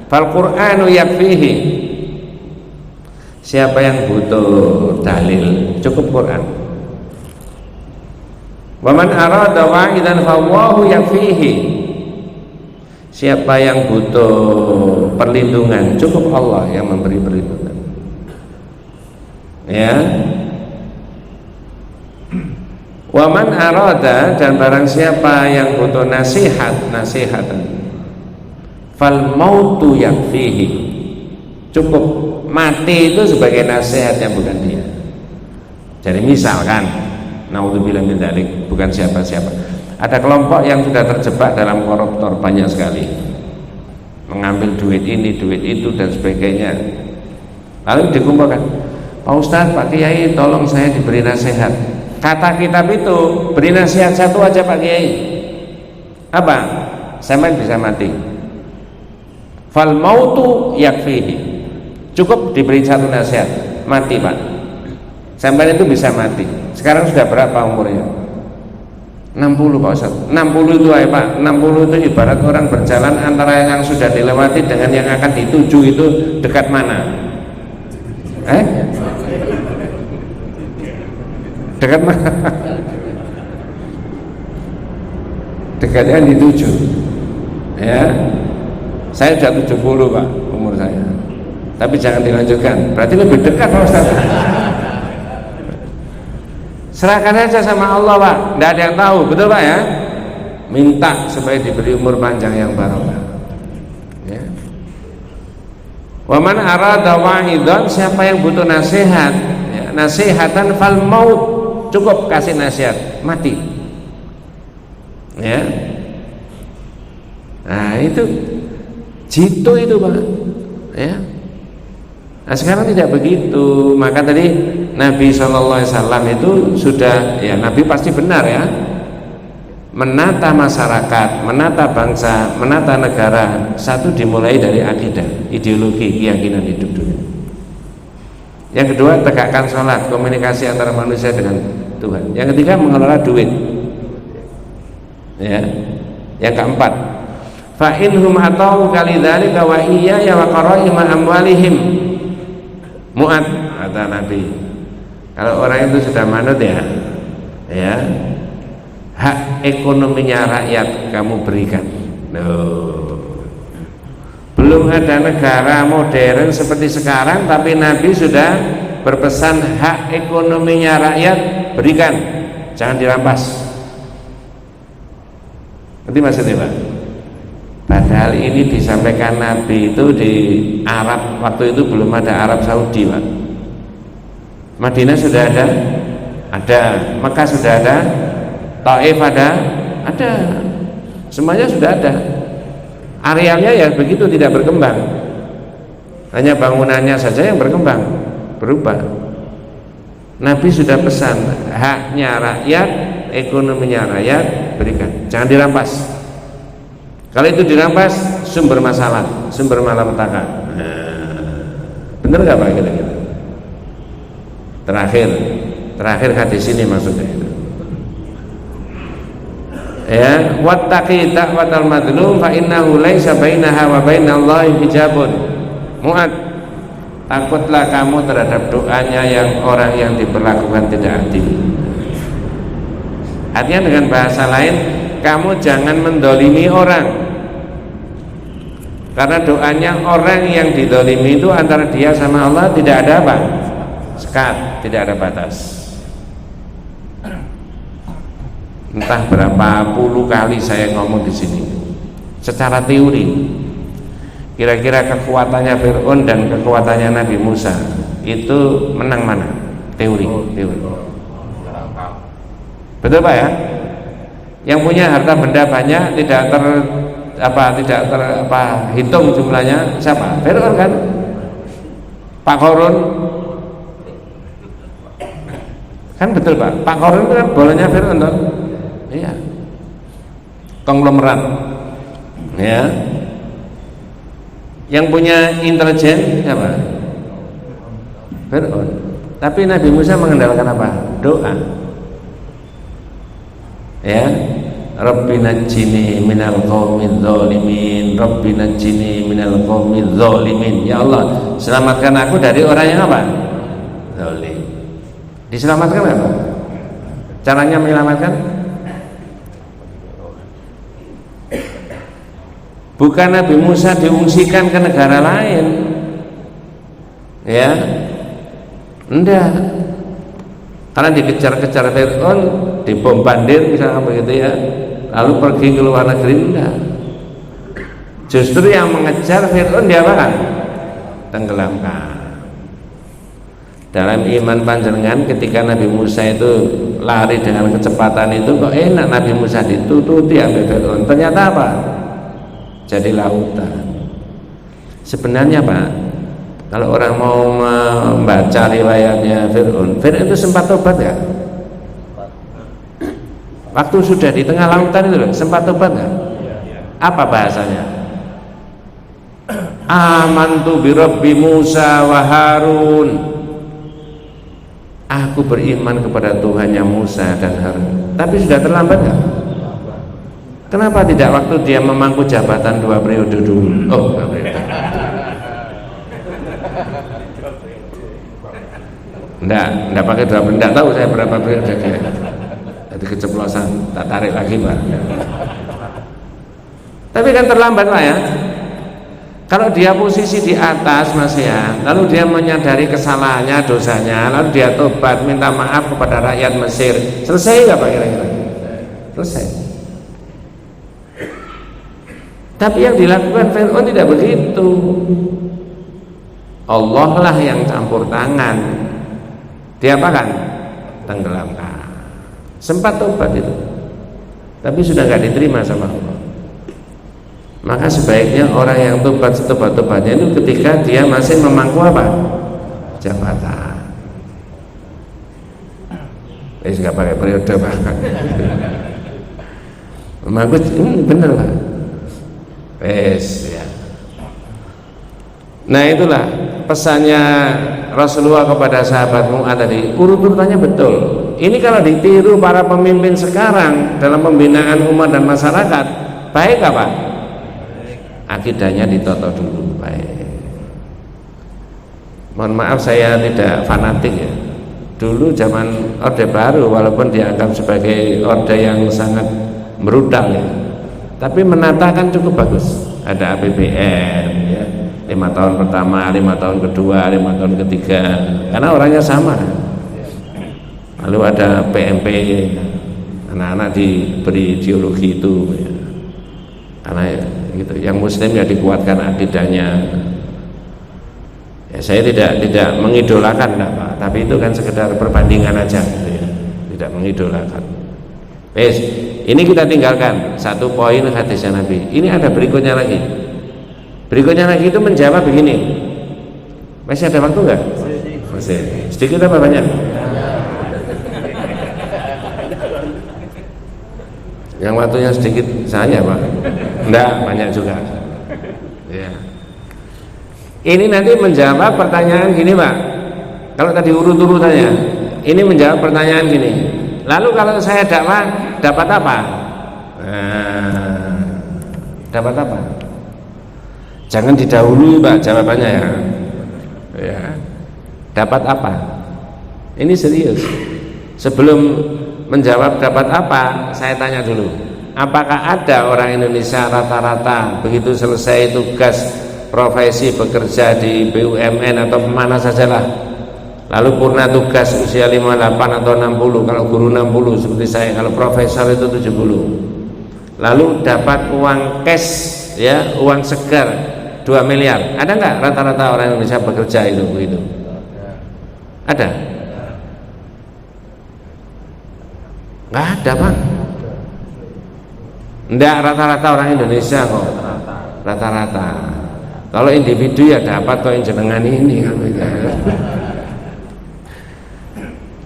fal Qur'anu yakfihi. Siapa yang butuh dalil, cukup Quran. Wa man arada wa'idan fallahu yakfihi. Siapa yang butuh perlindungan, cukup Allah yang memberi perlindungan. Ya. Wa man arada, dan barang siapa yang butuh nasihatan, fal mautu yakfihi. Cukup mati itu sebagai nasihat yang bukan dia. Jadi misalkan naudzubillah min dzalik, bukan siapa-siapa. Ada kelompok yang sudah terjebak dalam koruptor banyak sekali, mengambil duit ini, duit itu dan sebagainya. Lalu dikumpulkan, Pak Ustadz, Pak Kiai, tolong saya diberi nasihat. Kata kitab itu beri nasihat satu aja Pak Kiai. Apa? Sampai bisa mati. Fal mautu yakfihi. Cukup diberi satu nasihat, mati Pak. Sampai itu bisa mati. Sekarang sudah berapa umurnya? 60 Pak Ustaz. 60 itu ya Pak. 60 itu ibarat orang berjalan antara yang sudah dilewati dengan yang akan dituju itu dekat mana? Dekat mana? Dekat yang dituju. Ya. Saya sudah 70 Pak umur saya. Tapi jangan dilanjutkan. Berarti lebih dekat Pak Ustaz. Serahkan saja sama Allah Pak. Tidak ada yang tahu, betul Pak ya? Minta supaya diberi umur panjang yang barokah. Ya. Wa man arada wa'idhan, siapa yang butuh nasihat, ya, nasihatan fal maut, cukup kasih nasihat, mati. Ya. Nah itu jitu itu Pak. Ya. Nah sekarang tidak begitu. Maka tadi Nabi SAW itu sudah, ya Nabi pasti benar ya, menata masyarakat, menata bangsa, menata negara, satu dimulai dari akidah, ideologi, keyakinan hidup dulu. Yang kedua, tegakkan sholat, komunikasi antara manusia dengan Tuhan. Yang ketiga, mengelola duit. Ya. Yang keempat, fa inhum atau kalidzalika wa iyya wa qaraima amwalihim. Mu'ad, kata Nabi, kalau orang itu sudah manut ya, hak ekonominya rakyat kamu berikan. Belum ada negara modern seperti sekarang, tapi Nabi sudah berpesan hak ekonominya rakyat berikan, jangan dirampas. Nanti maksudnya Pak? Padahal ini disampaikan Nabi itu di Arab, waktu itu belum ada Arab Saudi Pak. Madinah sudah ada, Mekah sudah ada, Taif ada, semuanya sudah ada. Arealnya ya begitu, tidak berkembang, hanya bangunannya saja yang berkembang, berubah. Nabi sudah pesan haknya rakyat, ekonominya rakyat berikan, jangan dirampas. Kalau itu dirampas, sumber masalah, sumber malapetaka. Benar nggak Pak kira-kira? Terakhir hadis ini maksudnya itu. Ya, wattaqi da'watal madlum fa innahu laisa bainaha wa bainallahi hijabun. Mu'ad, takutlah kamu terhadap doanya yang orang yang diperlakukan tidak adil. Artinya dengan bahasa lain, kamu jangan mendolimi orang, karena doanya orang yang didolimi itu antara dia sama Allah tidak ada apa? Sekat, tidak ada batas. Entah berapa puluh kali saya ngomong di sini. Secara teori, kira-kira kekuatannya Fir'aun dan kekuatannya Nabi Musa itu menang mana? Teori. Betul Pak ya? Yang punya harta benda banyak, tidak hitung jumlahnya siapa? Fir'aun kan? Pak Qarun kan, betul Pak? Pak Qarun itu kan bolanya Fir'aun toh? Iya, konglomerat ya. Yang punya intelijen siapa? Fir'aun. Tapi Nabi Musa mengandalkan apa? Doa. Ya, Rabbi najjini minal qaumidz zalimin, Rabbi najjini minal qaumidz zalimin. Ya Allah, selamatkan aku dari orang yang apa? Zalim. Diselamatkan apa? Caranya menyelamatkan? Bukan Nabi Musa diungsikan ke negara lain, ya, enggak. Karena dikejar-kejar Fir'aun, dibombardir misalnya begitu ya, lalu pergi ke luar negeri, enggak. Justru yang mengejar Fir'aun dia apa? Tenggelamkan. Dalam iman panjenengan, ketika Nabi Musa itu lari dengan kecepatan itu, kok enak Nabi Musa ditututi sampai Fir'aun. Ternyata apa? Jadi lautan. Sebenarnya Pak, kalau orang mau membaca riwayatnya Fir'aun itu sempat tobat ya? Waktu sudah di tengah lautan itu loh, sempat tobat nggak? Apa bahasanya? Amantu bi Rabbi Musa wa Harun. Aku beriman kepada Tuhannya Musa dan Harun. Tapi sudah terlambat nggak? Kenapa tidak waktu dia memangku jabatan 2 periode dulu? Oh, 2 periode. Enggak pakai 2 periode. Enggak tahu saya berapa periode dia. Jadi keceplosan, tak tarik lagi Pak. Tapi kan terlambat Pak ya. Kalau dia posisi di atas Mas ya, lalu dia menyadari kesalahannya, dosanya, lalu dia tobat, minta maaf kepada rakyat Mesir, selesai nggak Pak kira-kira? Selesai. Tapi yang dilakukan Fir'aun tidak begitu. Allah lah yang campur tangan. Dia apa kan? Tenggelamkan. Sempat tobat itu, tapi sudah nggak diterima sama Allah. Maka sebaiknya orang yang tobat setobat-tobatnya itu ketika dia masih memangku apa? Jabatan. Nggak pakai periode Pak. Memangku bener Pak. Ya. Nah itulah pesannya Rasulullah kepada sahabat Mu'adz tadi, urut-urutannya betul. Ini kalau ditiru para pemimpin sekarang dalam pembinaan umat dan masyarakat, baik apa? Akidahnya ditoto dulu, baik. Mohon maaf saya tidak fanatik ya. Dulu zaman Orde Baru, walaupun dianggap sebagai orde yang sangat berudang ya, tapi menata kan cukup bagus. Ada APBN ya, 5 tahun pertama, 5 tahun kedua, 5 tahun ketiga, karena orangnya sama. Lalu ada PMP, anak-anak diberi ideologi itu ya. Karena ya, gitu, yang muslim ya dikuatkan akidahnya. Ya, saya tidak mengidolakan Pak, tapi itu kan sekedar perbandingan aja gitu ya. Tidak mengidolakan. Ini kita tinggalkan satu poin hadisnya Nabi. Ini ada berikutnya lagi. Berikutnya lagi itu menjawab begini. Masih ada waktu enggak? Masih. Sedikit apa banyak? Yang waktunya sedikit saya Pak. Enggak, banyak juga. Ya. Ini nanti menjawab pertanyaan gini Pak. Kalau tadi urut-urutannya, ini menjawab pertanyaan gini. Lalu kalau saya dakwah dapat apa? Dapat apa? Jangan didahului Pak jawabannya ya. Ya. Dapat apa? Ini serius. Sebelum menjawab dapat apa, saya tanya dulu. Apakah ada orang Indonesia rata-rata begitu selesai tugas profesi bekerja di BUMN atau mana sajalah, lalu purna tugas usia 58 atau 60, kalau guru 60 seperti saya, kalau profesor itu 70, lalu dapat uang cash ya, uang segar 2 miliar, ada nggak rata-rata orang Indonesia bekerja itu begitu? Ada? Nggak ada Pak. Nggak rata-rata orang Indonesia kok, rata-rata. Kalau individu ya dapat kok jenengan ini kan.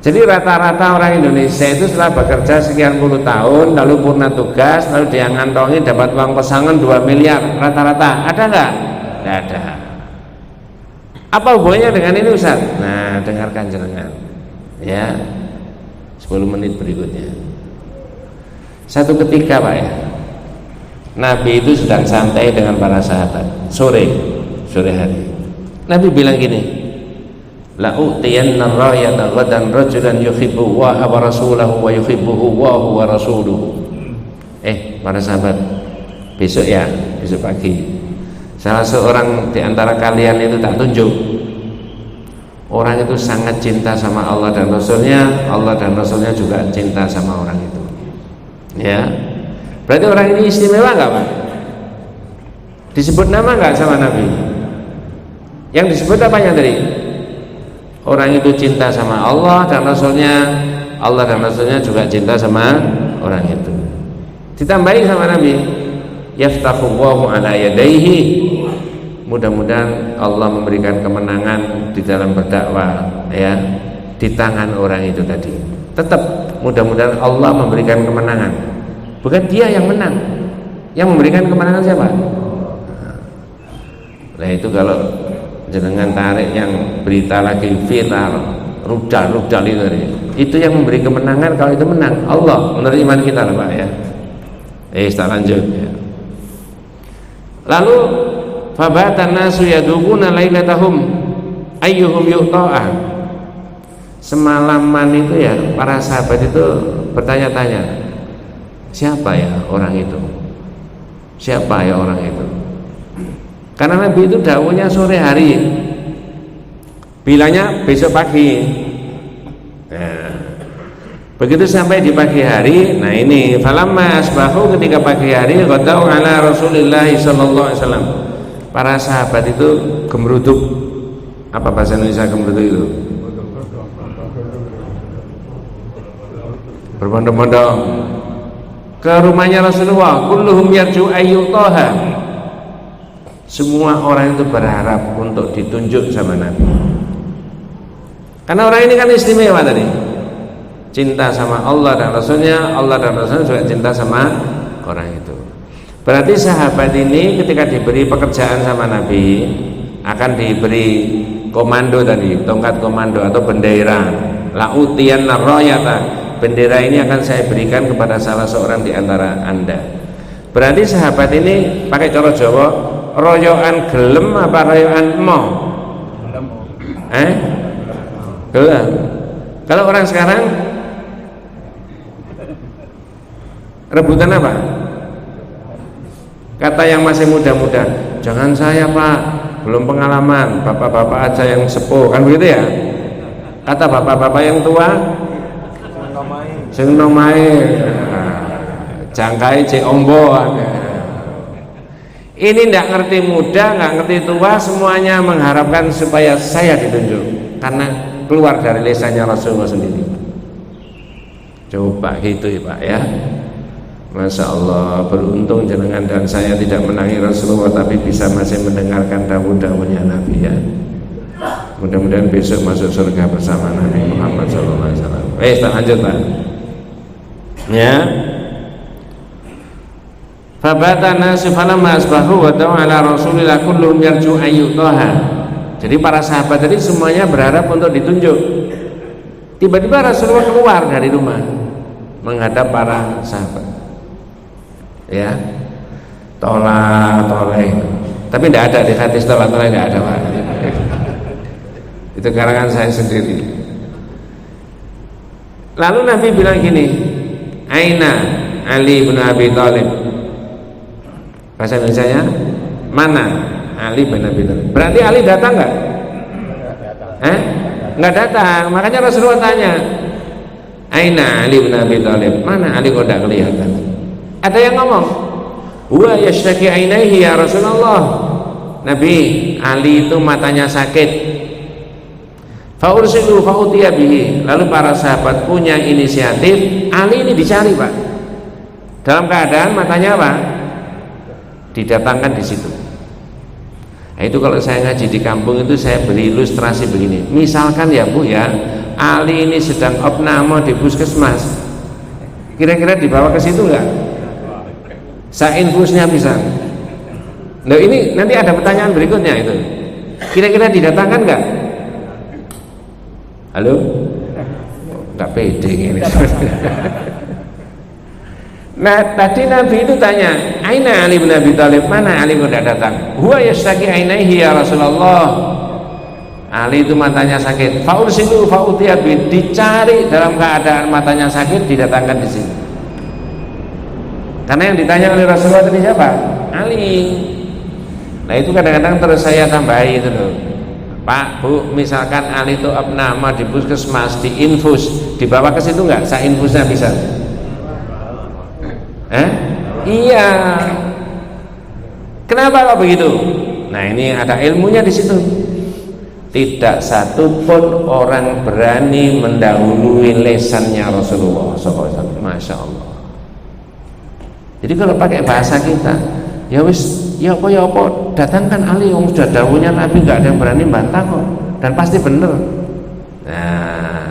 Jadi rata-rata orang Indonesia itu setelah bekerja sekian puluh tahun, lalu purna tugas, lalu dia ngantongi dapat uang pesangon 2 miliar rata-rata. Ada nggak? Nggak ada. Apa hubungannya dengan ini Ustaz? Nah, dengarkan jenengan. Ya, 10 menit berikutnya. Satu ketika Pak ya, Nabi itu sedang santai dengan para sahabat sore hari. Nabi bilang gini, la utiyanna rayata ghadan rajulan yuhibbu wa rasulahu wa yuhibbuhu wa rasuluhu. Para sahabat, besok pagi salah seorang di antara kalian itu tak tunjuk orang itu sangat cinta sama Allah dan Rasulnya, Allah dan Rasulnya juga cinta sama orang itu. Ya, berarti orang ini istimewa nggak Pak? Disebut nama nggak sama Nabi? Yang disebut apanya tadi? Orang itu cinta sama Allah dan Rasulnya, Allah dan Rasulnya juga cinta sama orang itu. Ditambahin sama Nabi, yaftahullahu ala yadaihi. Mudah-mudahan Allah memberikan kemenangan di dalam berdakwah ya, di tangan orang itu tadi. Tetap mudah-mudahan Allah memberikan kemenangan. Bukan dia yang menang. Yang memberikan kemenangan siapa? Nah itu kalau jenengan tarik yang berita lagi viral, rudal itu yang memberi kemenangan. Kalau itu menang Allah, menurut iman kita lah Pak ya. Tak lanjut ya. Lalu fabatan nasu yadubuna lailatahum ayyuhum yu'ta'ah. Semalaman itu ya para sahabat itu bertanya-tanya, siapa ya orang itu? Siapa ya orang itu? Karena Nabi itu dawuhnya sore hari, bilangnya besok pagi. Nah, begitu sampai di pagi hari, nah ini falamma asbahu, ketika pagi hari qadau ala Rasulillah sallallahu alaihi wasallam. Para sahabat itu gemruduk. Apa bahasa Indonesia gemruduk itu? Berbondong-bondong ke rumahnya Rasulullah. Kulluhum yarju ayyutaha. Semua orang itu berharap untuk ditunjuk sama Nabi. Karena orang ini kan istimewa tadi. Cinta sama Allah dan Rasulnya, Allah dan Rasulnya juga cinta sama orang itu. Berarti sahabat ini ketika diberi pekerjaan sama Nabi akan diberi komando tadi, tongkat komando atau bendera. La'utiyanna rayata. Bendera ini akan saya berikan kepada salah seorang di antara Anda. Berarti sahabat ini pakai cara Jawa, royokan gelem apa royokan mo? Gelem. Kalau orang sekarang rebutan apa? Kata yang masih muda-muda, jangan saya Pak, belum pengalaman, bapak-bapak aja yang sepuh, kan begitu ya? Kata bapak-bapak yang tua, sing nomae jangkai cek ombo. Ini tidak ngerti muda, nggak ngerti tua, semuanya mengharapkan supaya saya ditunjuk karena keluar dari lisannya Rasulullah sendiri. Coba gitu ya Pak ya. Masya Allah, beruntung jenengan dan saya tidak menangi Rasulullah, tapi bisa masih mendengarkan dawuh-dawuhnya Nabi ya. Mudah-mudahan besok masuk surga bersama Nabi Muhammad SAW. Kita lanjut Pak. Ya. Fabatana falamma asbahu wa ta'ala Rasulillah kulluhum yarju ayyutaha. Jadi para sahabat tadi semuanya berharap untuk ditunjuk. Tiba-tiba Rasulullah keluar dari rumah menghadap para sahabat. Ya, toleh. Tapi tidak ada di hadis toleh tidak ada Pak. Itu karangan saya sendiri. Lalu Nabi bilang gini, Aina Ali bin Abi Thalib. Bahasa Indonesianya, mana Ali bin Abi Thalib? Berarti Ali datang nggak? Nggak datang. Makanya Rasulullah tanya, Aina Ali bin Abi Thalib? Mana Ali kok tidak kelihatan? Ada yang ngomong, huwa yashtaki ainaihi ya Rasulullah. Nabi, Ali itu matanya sakit. Faursilu fautiya bihi. Lalu para sahabat punya inisiatif, Ali ini dicari Pak. Dalam keadaan matanya apa? Didatangkan di situ. Nah, itu kalau saya ngaji di kampung itu saya beri ilustrasi begini. Misalkan ya Bu ya, Ali ini sedang opname di puskesmas. Kira-kira dibawa ke situ enggak? Infusnya bisa. Nah ini nanti ada pertanyaan berikutnya itu. Kira-kira didatangkan nggak? Halo? Nggak pede ini. Nah tadi Nabi itu tanya, Aina Ali bin Abi Thalib? Mana Ali kok tidak datang? Huwa yashtaki ainaihi ya Rasulullah. Ali itu matanya sakit. Faursilu fautiya bi. Dicari dalam keadaan matanya sakit, didatangkan di sini. Karena yang ditanya oleh Rasulullah tadi siapa? Ali. Nah itu kadang-kadang terus saya tambahi itu loh. Pak, Bu, misalkan Ali itu opname di puskesmas, di infus, dibawa ke situ nggak? Infusnya bisa? Iya. Kenapa kok begitu? Nah ini ada ilmunya di situ. Tidak satu pun orang berani mendahului lesannya Rasulullah SAW. Masya Allah. Jadi kalau pakai bahasa kita, ya wis, ya apa, datangkan Ali, yang sudah dawuhnya Nabi, nggak ada yang berani bantah kok, dan pasti benar. Nah,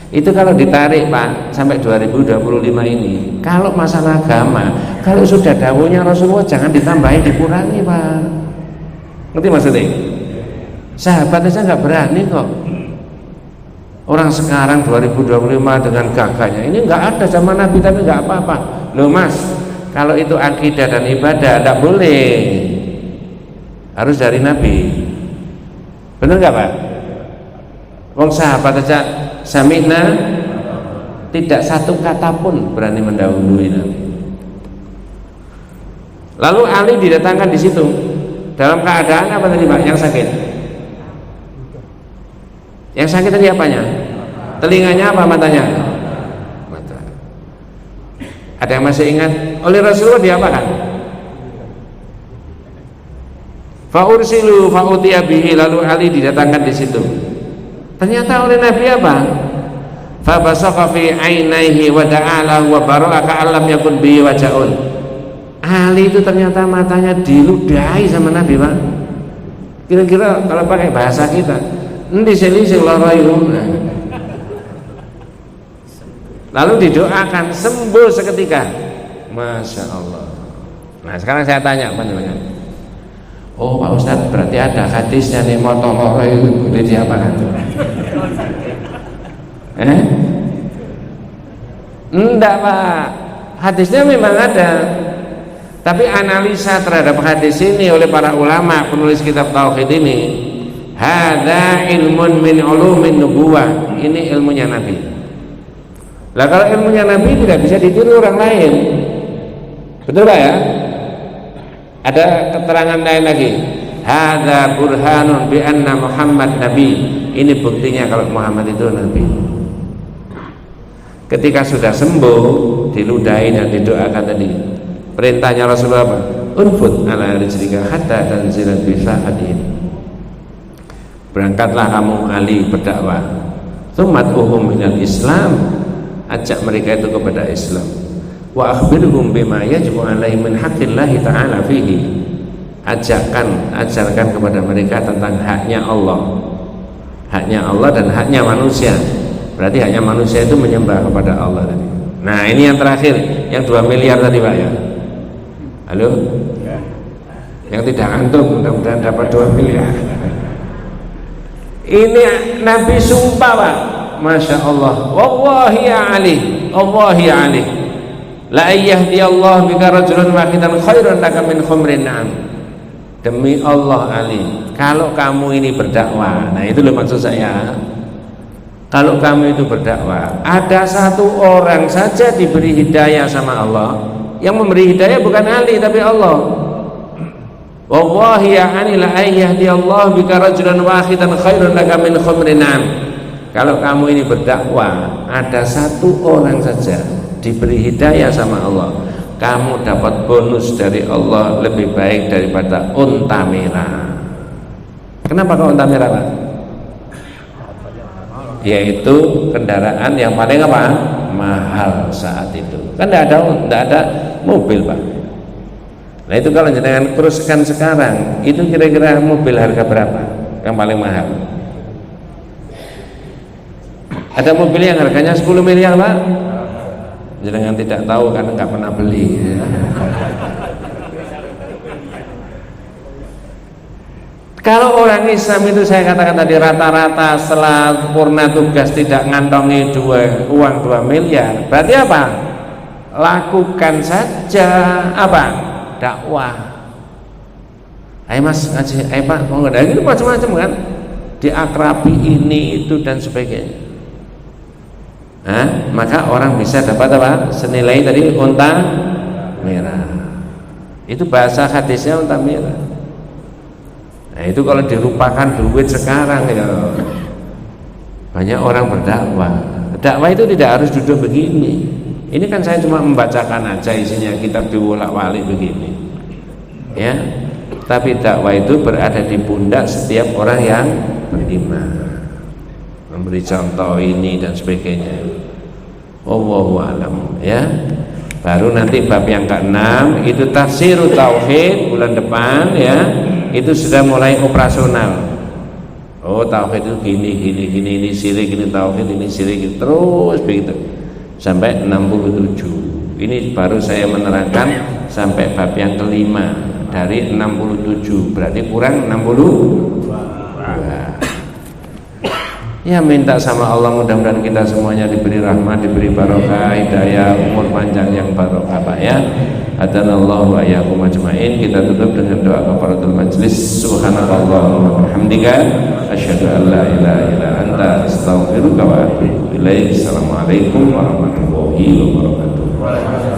itu kalau ditarik Pak sampai 2025 ini, kalau masalah agama, kalau sudah dawuhnya Rasulullah jangan ditambahi, dikurangi Pak. Ngerti maksudnya? Sahabat aja nggak berani kok. Orang sekarang 2025 dengan gagahnya, ini nggak ada zaman Nabi tapi nggak apa-apa. Loh Mas, kalau itu akidah dan ibadah tidak boleh, harus dari Nabi. Benar nggak Pak? Wong sahabat aja sami'na, tidak satu kata pun berani mendahului Nabi. Lalu Ali didatangkan di situ dalam keadaan apa tadi Pak? Yang sakit. Yang sakit tadi apanya? Telinganya apa matanya? Ada yang masih ingat? Oleh Rasulullah diapakan? Faursilu fautiya bihi. Lalu Ali didatangkan di situ. Ternyata oleh Nabi apa? Fabasaka fi ainaihi wa da'alahu wa baraka alam yakun bihi wajaun. Ali itu ternyata matanya diludahi sama Nabi, Pak. Kira-kira kalau pakai bahasa kita, endi sing lara iku. Lalu didoakan sembuh seketika. Masya Allah. Nah sekarang saya tanya panjenengan. Oh Pak Ustadz, berarti ada hadisnya nih motor itu di siapa kan? Enggak Pak, hadisnya memang ada. Tapi analisa terhadap hadis ini oleh para ulama penulis kitab tauhid ini, hadza ilmun min ulumin nubuwah, ini ilmunya Nabi. Lah kalau ilmunya Nabi tidak bisa ditiru orang lain, betul Pak ya? Ada keterangan lain lagi, hadza burhanun bi anna Muhammad nabi, ini buktinya kalau Muhammad itu nabi. Ketika sudah sembuh, diludahi dan didoakan tadi, perintahnya Rasulullah apa? Urfut ala rijlika hatta tanzila bi sa'atin. Berangkatlah kamu Ali berdakwah. Tsummad'uhum minal Islam, ajak mereka itu kepada Islam. Wa akhbirhum bima yajibu alaihim min haqqillahi ta'ala fihi. Ajarkan kepada mereka tentang haknya Allah. Haknya Allah dan haknya manusia. Berarti haknya manusia itu menyembah kepada Allah tadi. Nah, ini yang terakhir, yang 2 miliar tadi Pak ya. Halo? Ya. Yang tidak antum mudah-mudahan dapat 2 miliar. Ini Nabi sumpah Pak. Masya Allah. Wallahi ya Ali, Wallahi ya Ali, la yahdiyallahu bika rajulan wahidan khairan laka min khumrin na'am. Demi Allah Ali, kalau kamu ini berdakwah, nah itu loh maksud saya. Kalau kamu itu berdakwah, ada satu orang saja diberi hidayah sama Allah. Yang memberi hidayah bukan Ali tapi Allah. Wallahi ya Ali, la yahdiyallahu bika rajulan wahidan khairan laka min khumrin na'am. Kalau kamu ini berdakwah, ada satu orang saja diberi hidayah sama Allah, kamu dapat bonus dari Allah lebih baik daripada unta merah. Kenapa kok unta merah Pak? Yaitu kendaraan yang paling apa? Mahal saat itu. Kan tidak ada mobil Pak. Nah itu kalau jenengan teruskan sekarang, itu kira-kira mobil harga berapa yang paling mahal? Ada mobil yang harganya 10 miliar Pak. Jangan tidak tahu karena nggak pernah beli. Kalau orang Islam itu saya katakan tadi rata-rata setelah purna tugas tidak ngantongi uang 2 miliar. Berarti apa? Lakukan saja apa? Dakwah. Ayo Mas ngaji, ayo Pak mau nggak? Itu macam-macam kan? Diakrabi ini itu dan sebagainya. Maka orang bisa dapat apa? Senilai tadi unta merah. Itu bahasa hadisnya unta merah. Nah itu kalau dirupakan duit sekarang ya, banyak orang berdakwah. Dakwah itu tidak harus duduk begini. Ini kan saya cuma membacakan aja isinya kitab diwolak-walik begini, ya. Tapi dakwah itu berada di pundak setiap orang yang beriman, memberi contoh ini dan sebagainya. Wallahu a'lam ya. Baru nanti bab yang ke-6 itu tafsirut tauhid bulan depan ya. Itu sudah mulai operasional. Oh tauhid itu gini ini syirik, ini tauhid, ini syirik, terus begitu sampai 67. Ini baru saya menerangkan sampai bab yang ke-5 dari 67, berarti kurang 62. Ya minta sama Allah mudah-mudahan kita semuanya diberi rahmat, diberi barokah, hidayah, umur panjang yang barokah Pak ya. Hadanallahu wa iyyakum ajmain. Kita tutup dengan doa kafaratul majlis. Subhanallahumma wa bihamdika asyhadu an la ilaha illa anta astaghfiruka wa atubu ilaik. Assalamualaikum warahmatullahi wabarakatuh.